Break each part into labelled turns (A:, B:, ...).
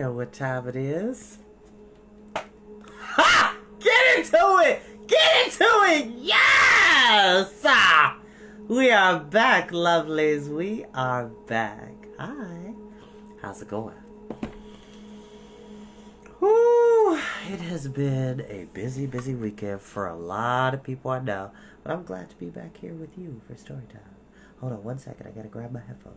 A: know what time it is. Ha! Get into it! Get into it! Yes! Ah! We are back, lovelies. We are back. Hi. How's it going? Whew. It has been a busy, busy weekend for a lot of people I know. But I'm glad to be back here with you for Storytime. Hold on one second. I gotta grab my headphones.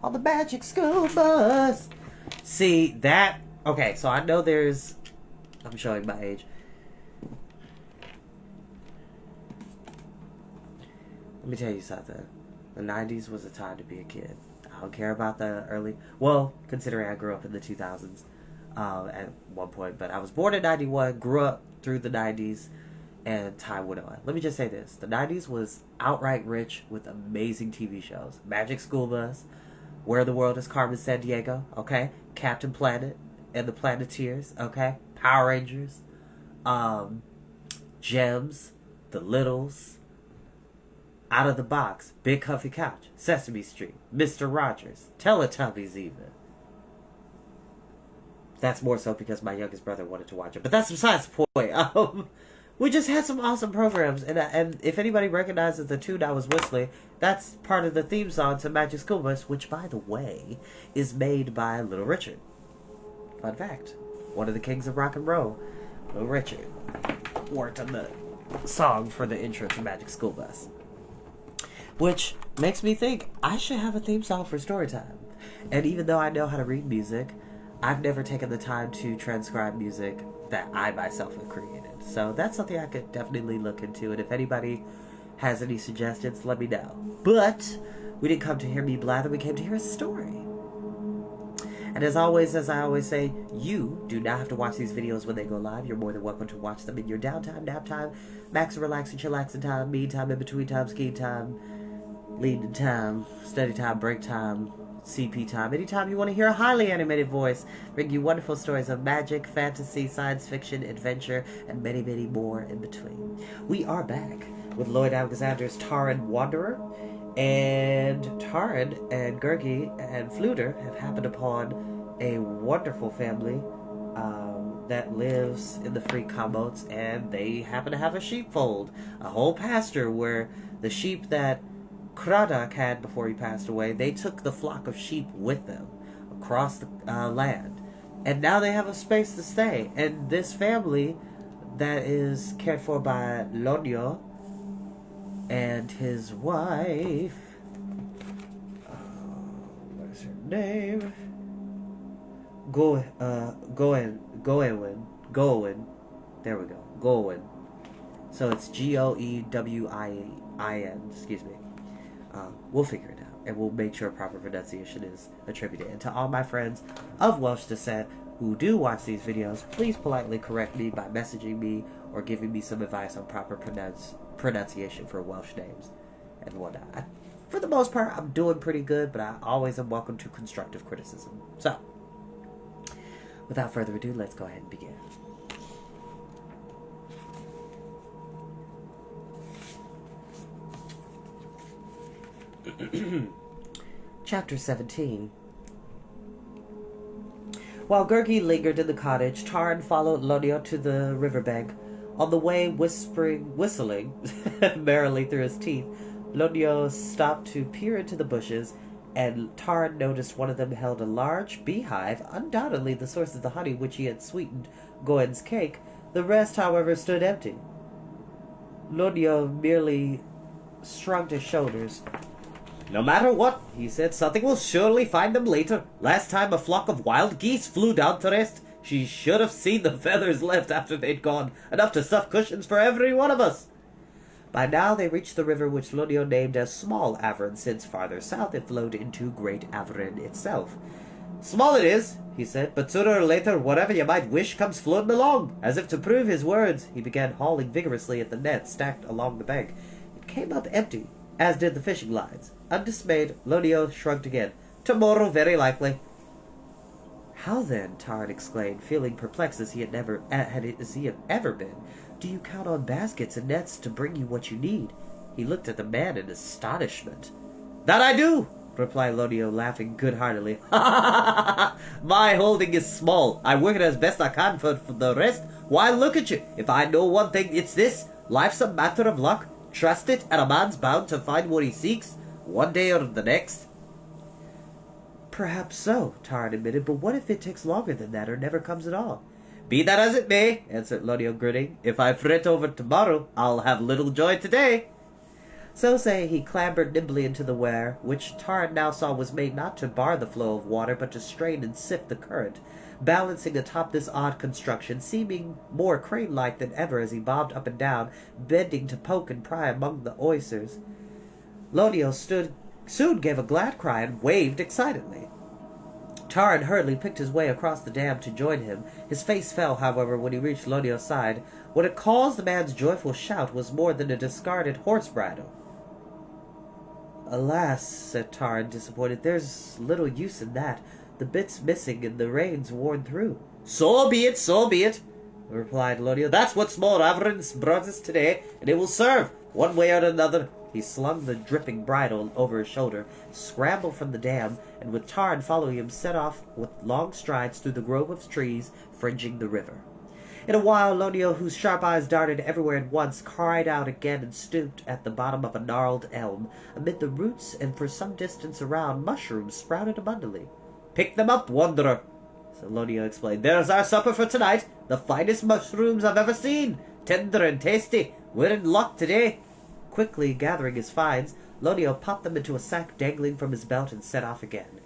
A: On the magic school bus. See, that... Okay, so I know there's... I'm showing my age. Let me tell you something. The 90s was a time to be a kid. I don't care about the early... Well, considering I grew up in the 2000s at one point. But I was born in 91, grew up through the 90s, and time went on. Let me just say this. The 90s was outright rich with amazing TV shows. Magic School Bus, Where the World is Carmen Sandiego, okay? Captain Planet and the Planeteers, okay? Power Rangers, Gems, The Littles, Out of the Box, Big Comfy Couch, Sesame Street, Mr. Rogers, Teletubbies even. That's more so because my youngest brother wanted to watch it, but that's besides the point. We just had some awesome programs, and if anybody recognizes the tune I was whistling, that's part of the theme song to Magic School Bus, which, by the way, is made by Little Richard. Fun fact. One of the kings of rock and roll, Little Richard, worked on the song for the intro to Magic School Bus. Which makes me think I should have a theme song for Storytime. And even though I know how to read music, I've never taken the time to transcribe music that I myself have created. So that's something I could definitely look into. And if anybody has any suggestions, let me know. But we didn't come to hear me blather. We came to hear a story. And as always, as I always say, you do not have to watch these videos when they go live. You're more than welcome to watch them in your downtime, nap time, max relaxing, chillaxing time, mean time, in between time, ski time, leading time, study time, break time, CP time. Anytime you want to hear a highly animated voice bring you wonderful stories of magic, fantasy, science fiction, adventure, and many, many more in between. We are back with Lloyd Alexander's Taran Wanderer. And Taran and Gurgi and Fluter have happened upon a wonderful family that lives in the free commons, and they happen to have a sheepfold, a whole pasture where the sheep that Kradak had before he passed away, they took the flock of sheep with them across the land. And now they have a space to stay. And this family that is cared for by Lonio and his wife, what's her name? Goen. There we go. Goen. So it's Goewin. Excuse me. We'll figure it out, and we'll make sure proper pronunciation is attributed. And to all my friends of Welsh descent who do watch these videos, please politely correct me by messaging me or giving me some advice on proper pronunciation for Welsh names and whatnot. For the most part, I'm doing pretty good, but I always am welcome to constructive criticism. So, without further ado, let's go ahead and begin. Chapter 17. While Gurgi lingered in the cottage, Taran followed Lonio to the riverbank. On the way, whistling merrily through his teeth, Lonio stopped to peer into the bushes, and Taran noticed one of them held a large beehive, undoubtedly the source of the honey which he had sweetened Goen's cake. The rest, however, stood empty. Lonio merely shrugged his shoulders. "No matter what," he said, "something will surely find them later. Last time a flock of wild geese flew down to rest. She should have seen the feathers left after they'd gone, enough to stuff cushions for every one of us." By now they reached the river which Lonio named as Small Avon, since farther south it flowed into Great Avon itself. "Small it is," he said, but sooner or later, whatever you might wish comes floating along. As if to prove his words, he began hauling vigorously at the net stacked along the bank. It came up empty, as did the fishing lines. Undismayed, Lonio shrugged again. Tomorrow, very likely. How then, Taran exclaimed, feeling perplexed as he had ever been. Do you count on baskets and nets to bring you what you need? He looked at the man in astonishment. That I do, replied Lonio, laughing good-heartedly. My holding is small. I work it as best I can for the rest. Why, look at you. If I know one thing, it's this. Life's a matter of luck. Trust it, and a man's bound to find what he seeks, one day or the next. Perhaps so, Taran admitted, but what if it takes longer than that or never comes at all? Be that as it may, answered Lonio, grinning. If I fret over tomorrow, I'll have little joy today. So saying, he clambered nimbly into the ware, which Taran now saw was made not to bar the flow of water, but to strain and sift the current, balancing atop this odd construction, seeming more crane-like than ever as he bobbed up and down, bending to poke and pry among the oysters. Lonio soon gave a glad cry and waved excitedly. Taran hurriedly picked his way across the dam to join him. His face fell, however, when he reached Lonio's side. What had caused the man's joyful shout was more than a discarded horse bridle. Alas, said Taran, disappointed, there's little use in that. The bit's missing and the reins worn through. So be it, replied Lonio. That's what small reverence brought us today, and it will serve, one way or another. He slung the dripping bridle over his shoulder, scrambled from the dam, and with Taran following him, set off with long strides through the grove of trees fringing the river. In a while, Lonio, whose sharp eyes darted everywhere at once, cried out again and stooped at the bottom of a gnarled elm. Amid the roots and for some distance around, mushrooms sprouted abundantly. Pick them up, wanderer, so Lonio explained. There's our supper for tonight. The finest mushrooms I've ever seen. Tender and tasty. We're in luck today. Quickly gathering his finds, Lonio popped them into a sack dangling from his belt and set off again.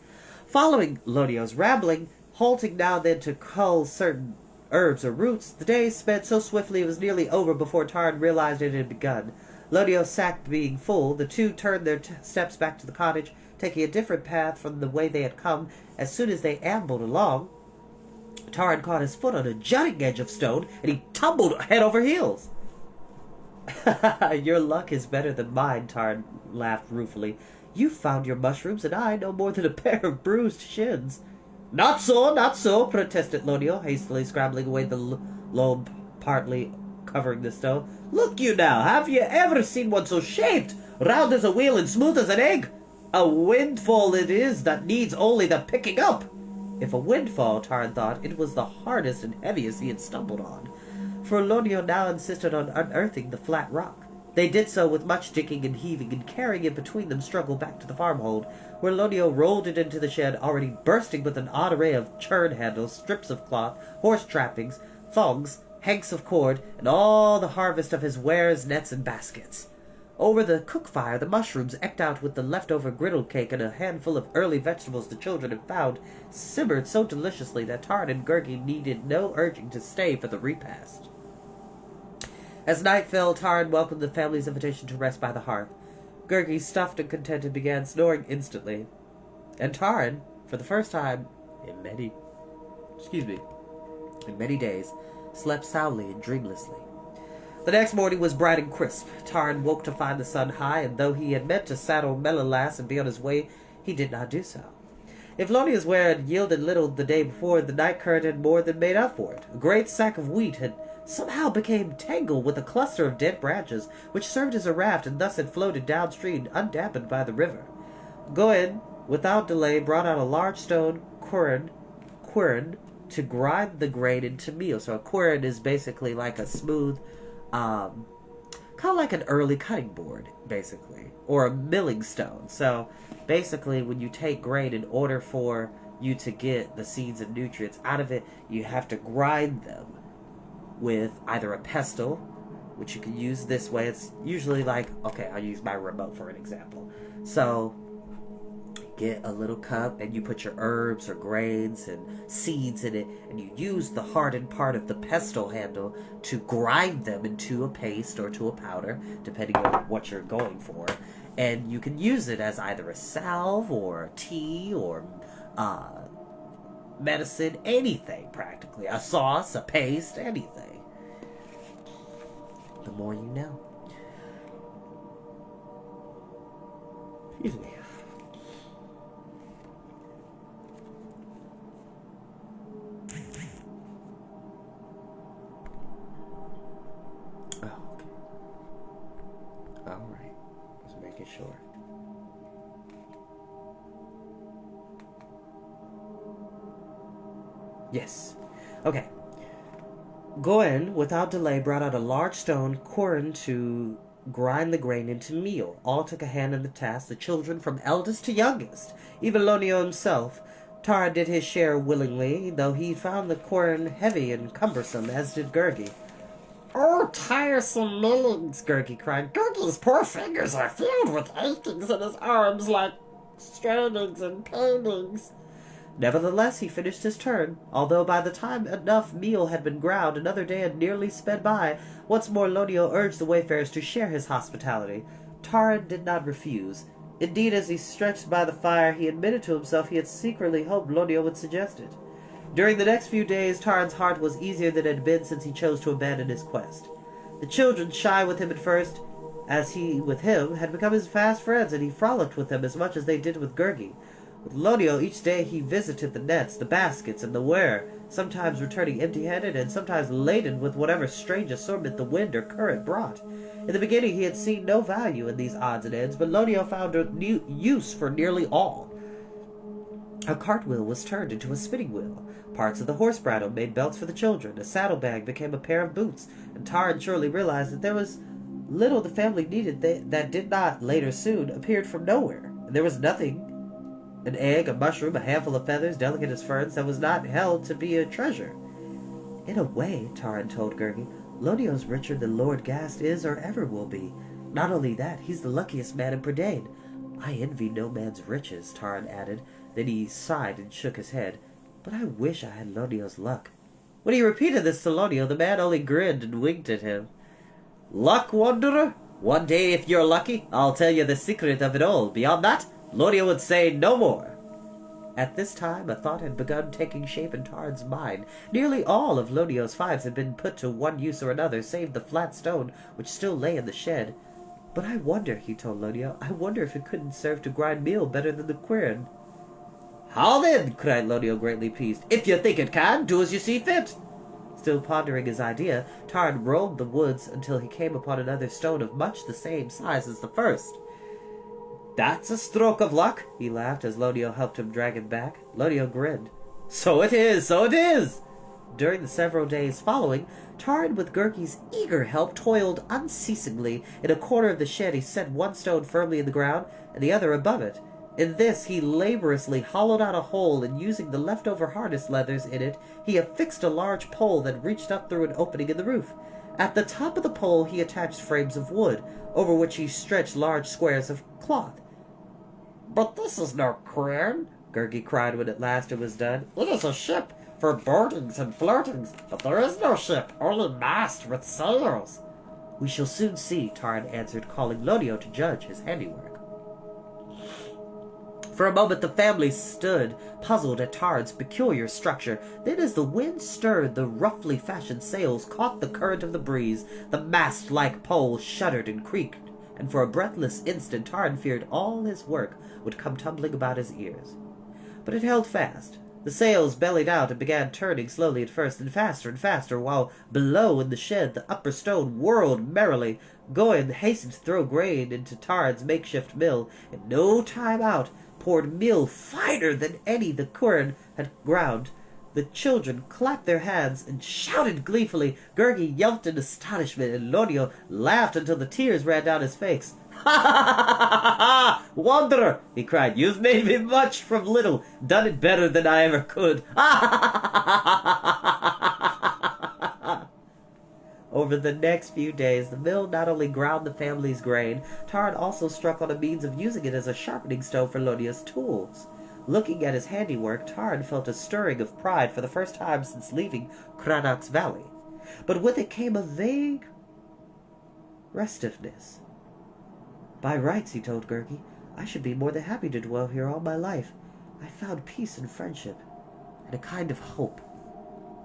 A: Following Lonio's rambling, halting now and then to cull certain herbs or roots, the day sped so swiftly it was nearly over before Taran realized it had begun. Lonio's sack being full, the two turned their steps back to the cottage, taking a different path from the way they had come. As soon as they ambled along, Taran caught his foot on a jutting edge of stone, and he tumbled head over heels. Your luck is better than mine, Taran laughed ruefully. You found your mushrooms, and I no more than a pair of bruised shins. Not so, protested Lonio, hastily scrambling away the loam partly covering the stone. Look you now, have you ever seen one so shaped, round as a wheel and smooth as an egg? A windfall it is that needs only the picking up. If a windfall, Taran thought, it was the hardest and heaviest he had stumbled on, for Lonio now insisted on unearthing the flat rock. They did so with much digging and heaving, and carrying it between them struggled back to the farmhold, where Lonio rolled it into the shed, already bursting with an odd array of churn handles, strips of cloth, horse trappings, thongs, hanks of cord, and all the harvest of his wares, nets, and baskets. Over the cook fire, the mushrooms, eked out with the leftover griddle cake and a handful of early vegetables the children had found, simmered so deliciously that Taran and Gergie needed no urging to stay for the repast. As night fell, Taran welcomed the family's invitation to rest by the hearth. Gergie, stuffed and contented, began snoring instantly, and Taran, for the first time in many days, slept soundly and dreamlessly. The next morning was bright and crisp. Taran woke to find the sun high, and though he had meant to saddle Melalas and be on his way, he did not do so. If Lonio's ware had yielded little the day before, the night current had more than made up for it. A great sack of wheat had somehow became tangled with a cluster of dead branches, which served as a raft, and thus had floated downstream, undampened by the river. Goen, without delay, brought out a large stone quern to grind the grain into meal. So a quern is basically like a smooth, kind of like an early cutting board, basically, or a milling stone. So basically, when you take grain, in order for you to get the seeds and nutrients out of it, you have to grind them with either a pestle, which you can use this way. It's usually like, okay, I'll use my remote for an example. So get a little cup and you put your herbs or grains and seeds in it, and you use the hardened part of the pestle handle to grind them into a paste or to a powder, depending on what you're going for. And you can use it as either a salve or tea or medicine, anything practically. A sauce, a paste, anything. The more you know. Excuse me. Oh, okay. Alright. Just making sure. Yes. Okay. Goen, without delay, brought out a large stone, quern to grind the grain into meal. All took a hand in the task, the children from eldest to youngest. Even Lonio himself. Taran did his share willingly, though he found the quern heavy and cumbersome, as did Gurgi. "Oh, tiresome millings!" Gurgi cried. "Gurgi's poor fingers are filled with achings, and his arms like strainings and painings." Nevertheless, he finished his turn, although by the time enough meal had been ground, another day had nearly sped by. Once more Lonio urged the wayfarers to share his hospitality. Taran did not refuse. Indeed, as he stretched by the fire, he admitted to himself he had secretly hoped Lonio would suggest it. During the next few days, Taran's heart was easier than it had been since he chose to abandon his quest. The children, shy with him at first, as he with him, had become his fast friends, and he frolicked with them as much as they did with Gurgi. With Lonio, each day he visited the nets, the baskets, and the ware, sometimes returning empty-handed, and sometimes laden with whatever strange assortment the wind or current brought. In the beginning he had seen no value in these odds and ends, but Lonio found a new use for nearly all. A cartwheel was turned into a spinning wheel. Parts of the horse bridle made belts for the children. A saddlebag became a pair of boots, and Taran surely realized that there was little the family needed that did not, later soon, appeared from nowhere. And there was nothing, an egg, a mushroom, a handful of feathers, delicate as ferns, that was not held to be a treasure. "In a way," Taran told Gurgi, "Lonio's richer than Lord Gast is or ever will be. Not only that, he's the luckiest man in Prydain. I envy no man's riches," Taran added. Then he sighed and shook his head. "But I wish I had Lonio's luck." When he repeated this to Lonio, the man only grinned and winked at him. "Luck, wanderer? One day, if you're lucky, I'll tell you the secret of it all. Beyond that, Lonio would say no more." At this time, a thought had begun taking shape in Taran's mind. Nearly all of Lonio's finds had been put to one use or another, save the flat stone which still lay in the shed. "But I wonder," he told Lonio, "I wonder if it couldn't serve to grind meal better than the quern." "How then?" cried Lonio, greatly pleased. "If you think it can, do as you see fit." Still pondering his idea, Taran roamed the woods until he came upon another stone of much the same size as the first. "That's a stroke of luck," he laughed as Lonio helped him drag it back. Lonio grinned. "So it is, so it is!" During the several days following, Taran, with Gurgi's eager help, toiled unceasingly. In a corner of the shed he set one stone firmly in the ground, and the other above it. In this he laboriously hollowed out a hole, and using the leftover harness leathers in it, he affixed a large pole that reached up through an opening in the roof. At the top of the pole he attached frames of wood, over which he stretched large squares of cloth. "But this is no quern," Gurgi cried when at last it was done. "It is a ship for boardings and floatings, but there is no ship, only mast with sails." "We shall soon see," Taran answered, calling Lonio to judge his handiwork. For a moment the family stood, puzzled at Taran's peculiar structure. Then as the wind stirred the roughly fashioned sails, caught the current of the breeze, the mast-like pole shuddered and creaked, and for a breathless instant Taran feared all his work would come tumbling about his ears. But it held fast. The sails bellied out and began turning slowly at first, and faster, while below in the shed the upper stone whirled merrily. Goen hastened to throw grain into Taran's makeshift mill. In no time out poured meal finer than any the quern had ground. The children clapped their hands and shouted gleefully. Gurgi yelped in astonishment, and Lonio laughed until the tears ran down his face. "Ha ha ha ha! Wanderer!" he cried. "You've made me much from little, done it better than I ever could. Ha ha ha ha!" Over the next few days, the mill not only ground the family's grain, Taran also struck on a means of using it as a sharpening stone for Lonio's tools. Looking at his handiwork, Taran felt a stirring of pride for the first time since leaving Cranach's valley. But with it came a vague restiveness. "By rights," he told Gurgi, "I should be more than happy to dwell here all my life. I found peace and friendship. and a kind of hope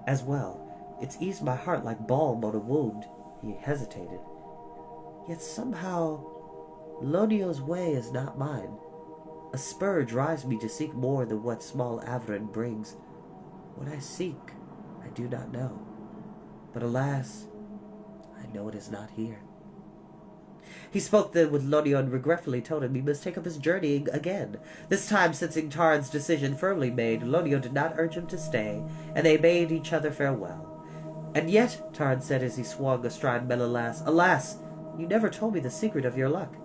A: as well. It's eased my heart like balm on a wound. He hesitated. Yet somehow, Lonio's way is not mine. A spur drives me to seek more than what small Avron brings. What I seek, I do not know. But alas, I know it is not here. He spoke then with Lonio and regretfully told him he must take up his journey again. This time, sensing Taran's decision firmly made, Lonio did not urge him to stay, and they bade each other farewell. And yet, Taran said as he swung astride Melalas, alas, you never told me the secret of your luck.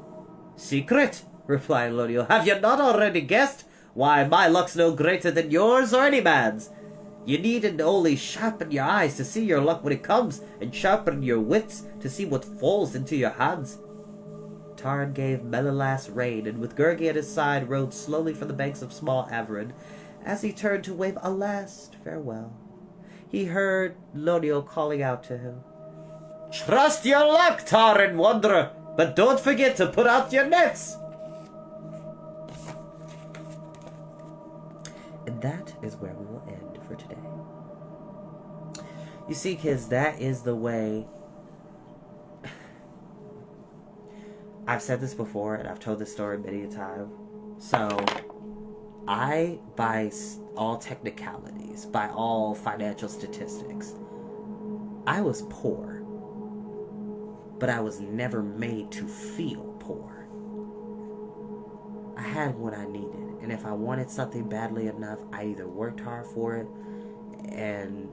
A: Secret? Replied Lonio. Have you not already guessed? Why, my luck's no greater than yours or any man's. You needn't only sharpen your eyes to see your luck when it comes, and sharpen your wits to see what falls into your hands. Taran gave Melalas rein, and with Gurgi at his side rode slowly from the banks of small Avron. As he turned to wave a last farewell, he heard Lonio calling out to him, Trust your luck, Taran wanderer, but don't forget to put out your nets. And that is where we will end for today. You see, kids, that is the way. I've said this before, and I've told this story many a time. So, by all technicalities, by all financial statistics, I was poor. But I was never made to feel poor. I had what I needed. And if I wanted something badly enough, I either worked hard for it and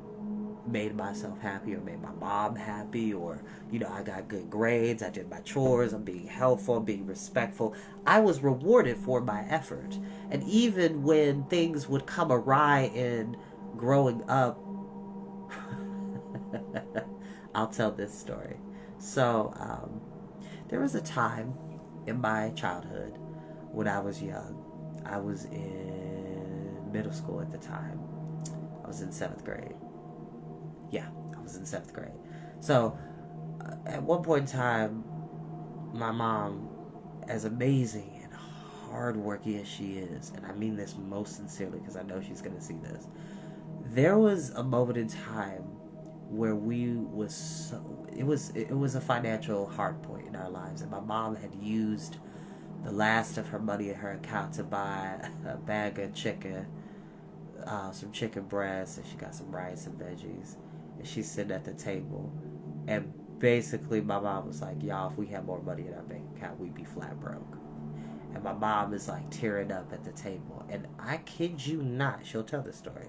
A: made myself happy, or made my mom happy, or, I got good grades, I did my chores, I'm being helpful, I'm being respectful. I was rewarded for my effort. And even when things would come awry in growing up, I'll tell this story. So, there was a time in my childhood when I was young. I was in middle school at the time. I was in 7th grade. Yeah, I was in 7th grade. So, at one point in time, my mom, as amazing and hardworking as she is, and I mean this most sincerely because I know she's going to see this, there was a moment in time where it was a financial hard point in our lives, and my mom had used the last of her money in her account to buy a bag of chicken, some chicken breasts, and she got some rice and veggies, and she's sitting at the table, and basically my mom was like, y'all, if we had more money in our bank account, we'd be flat broke. And my mom is like tearing up at the table, and I kid you not, she'll tell this story.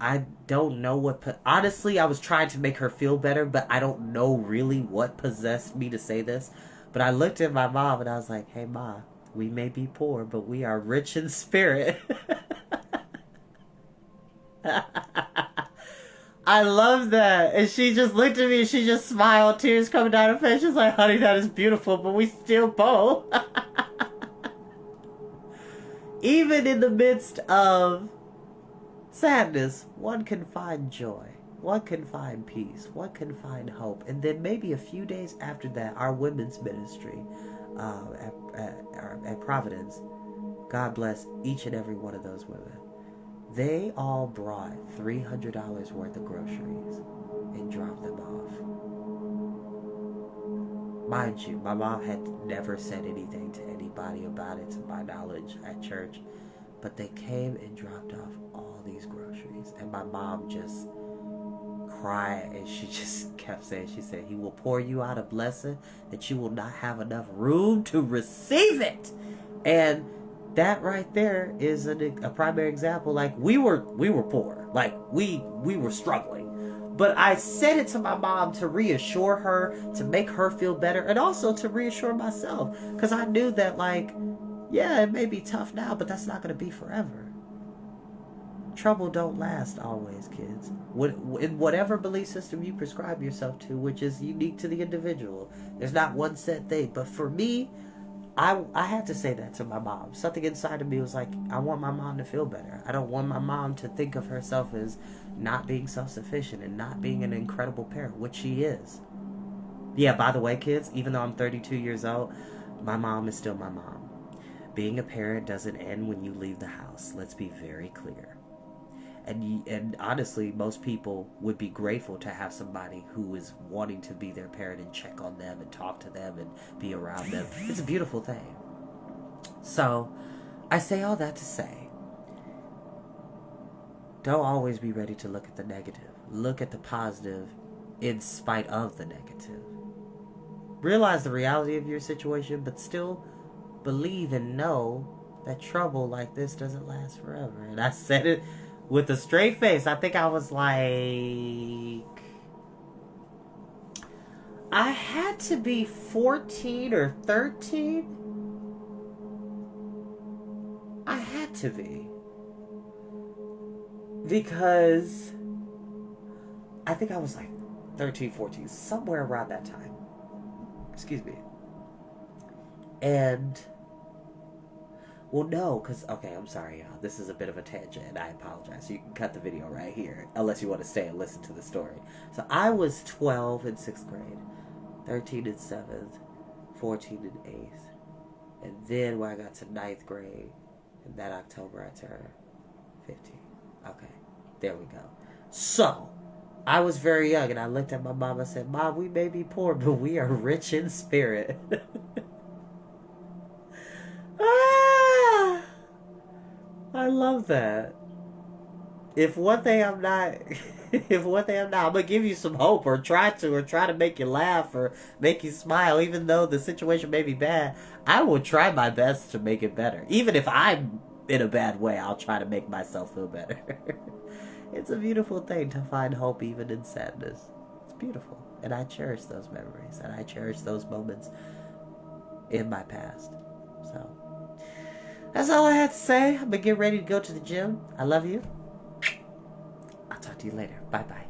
A: I don't know what... Honestly, I was trying to make her feel better, but I don't know really what possessed me to say this. But I looked at my mom and I was like, hey, Ma, we may be poor, but we are rich in spirit. I love that. And she just looked at me and she just smiled, tears coming down her face. She's like, honey, that is beautiful, but we still poor. Even in the midst of sadness, one can find joy. One can find peace. One can find hope. And then maybe a few days after that, our women's ministry at Providence, God bless each and every one of those women, they all brought $300 worth of groceries and dropped them off. Mind you, my mom had never said anything to anybody about it, to my knowledge, at church. But they came and dropped off all these groceries. And my mom just cried, and she just kept saying, she said, he will pour you out a blessing that you will not have enough room to receive it. And that right there is a primary example. Like, we were poor. Like, we were struggling. But I said it to my mom to reassure her, to make her feel better, and also to reassure myself. Because I knew that, like, yeah, it may be tough now, but that's not going to be forever. Trouble don't last always, kids. In whatever belief system you prescribe yourself to, which is unique to the individual. There's not one set thing. But for me, I had to say that to my mom. Something inside of me was like, I want my mom to feel better. I don't want my mom to think of herself as not being self-sufficient and not being an incredible parent, which she is. Yeah, by the way, kids, even though I'm 32 years old, my mom is still my mom. Being a parent doesn't end when you leave the house. Let's be very clear. And honestly, most people would be grateful to have somebody who is wanting to be their parent and check on them and talk to them and be around them. It's a beautiful thing. So, I say all that to say, don't always be ready to look at the negative. Look at the positive in spite of the negative. Realize the reality of your situation, but still believe and know that trouble like this doesn't last forever. And I said it with a straight face. I think I was like... I had to be 14 or 13. I had to be. Because I think I was like 13, 14, somewhere around that time. Excuse me. And, well, no, because, okay, I'm sorry, y'all. This is a bit of a tangent, and I apologize. So you can cut the video right here, unless you want to stay and listen to the story. So I was 12 in 6th grade, 13 in 7th, 14 in 8th. And then when I got to 9th grade, in that October, I turned 15. Okay, there we go. So, I was very young, and I looked at my mom and said, Mom, we may be poor, but we are rich in spirit. Ah, I love that. If one thing I'm not, I'm gonna give you some hope, or try to make you laugh, or make you smile, even though the situation may be bad. I will try my best to make it better. Even if I'm in a bad way, I'll try to make myself feel better. It's a beautiful thing to find hope even in sadness. It's beautiful. And I cherish those memories. And I cherish those moments in my past. So, that's all I had to say. I'm going to get ready to go to the gym. I love you. I'll talk to you later. Bye-bye.